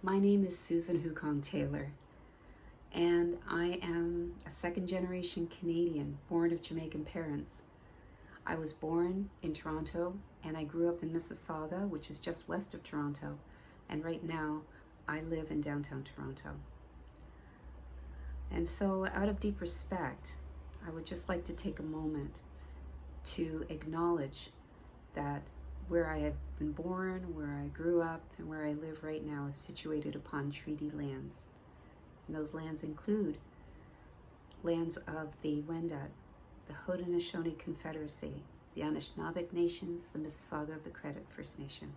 My name is SusanHooKong-Taylor, and I am a second-generation Canadian born of Jamaican parents. I was born in Toronto, and I grew up in Mississauga, which is just west of Toronto, and right now I live in downtown Toronto. And so, out of deep respect, I would just like to take a moment to acknowledge that where I have been born, where I grew up, and where I live right now is situated upon treaty lands. And those lands include lands of the Wendat, the Haudenosaunee Confederacy, the Anishinaabeg Nations, the Mississauga of the Credit First Nations.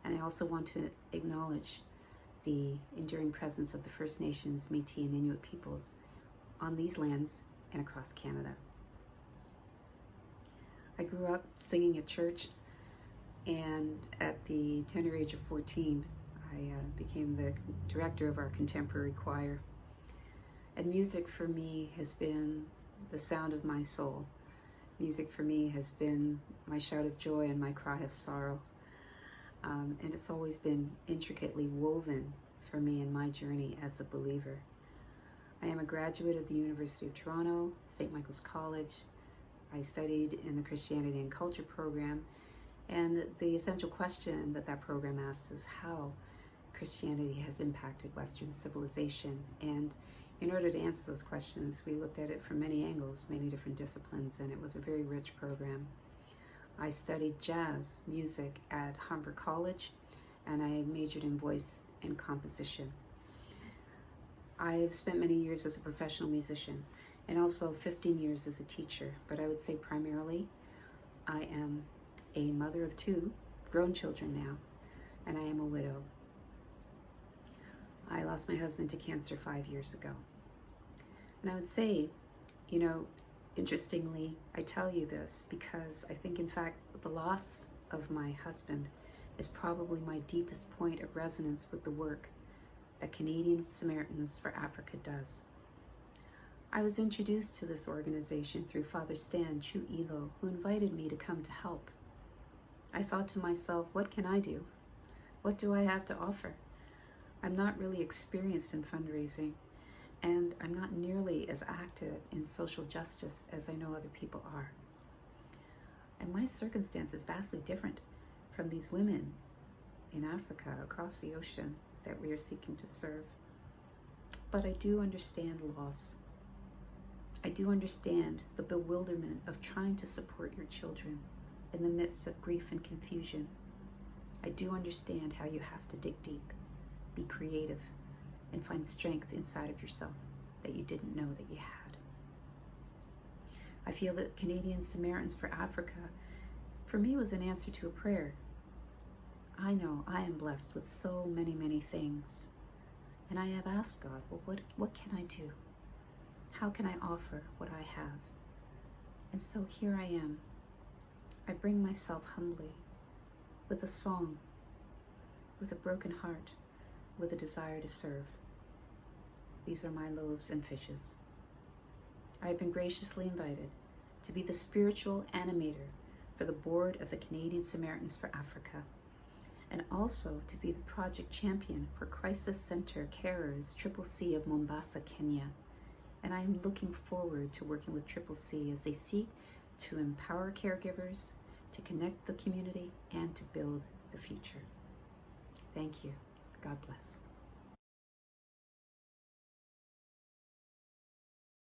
And I also want to acknowledge the enduring presence of the First Nations, Métis, and Inuit peoples on these lands and across Canada. I grew up singing at church, and at the tender age of 14, I became the director of our contemporary choir. And music for me has been the sound of my soul. Music for me has been my shout of joy and my cry of sorrow. And it's always been intricately woven for me in my journey as a believer. I am a graduate of the University of Toronto, St. Michael's College. I studied in the Christianity and Culture program, and the essential question that program asks is how Christianity has impacted Western civilization. And in order to answer those questions, we looked at it from many angles, many different disciplines, and it was a very rich program. I studied jazz music at Humber College, and I majored in voice and composition. I've spent many years as a professional musician and also 15 years as a teacher, but I would say primarily I am a mother of 2 grown children now, and I am a widow. I lost my husband to cancer 5 years ago. And I would say, interestingly, I tell you this because I think, in fact, the loss of my husband is probably my deepest point of resonance with the work that Canadian Samaritans for Africa does. I was introduced to this organization through Father Stan Chu Ilo, who invited me to come to help. I thought to myself, what can I do? What do I have to offer? I'm not really experienced in fundraising, and I'm not nearly as active in social justice as I know other people are. And my circumstance is vastly different from these women in Africa across the ocean that we are seeking to serve. But I do understand loss. I do understand the bewilderment of trying to support your children in the midst of grief and confusion. I do understand how you have to dig deep, be creative, and find strength inside of yourself that you didn't know that you had. I feel that Canadian Samaritans for Africa, for me, was an answer to a prayer. I know I am blessed with so many, many things, and I have asked God, well, what can I do? How can I offer what I have? And so here I am. I bring myself humbly, with a song, with a broken heart, with a desire to serve. These are my loaves and fishes. I have been graciously invited to be the spiritual animator for the Board of the Canadian Samaritans for Africa, and also to be the project champion for Crisis Center Carers CCC of Mombasa, Kenya. And I am looking forward to working with CCC as they seek to empower caregivers, to connect the community, and to build the future. Thank you. God bless.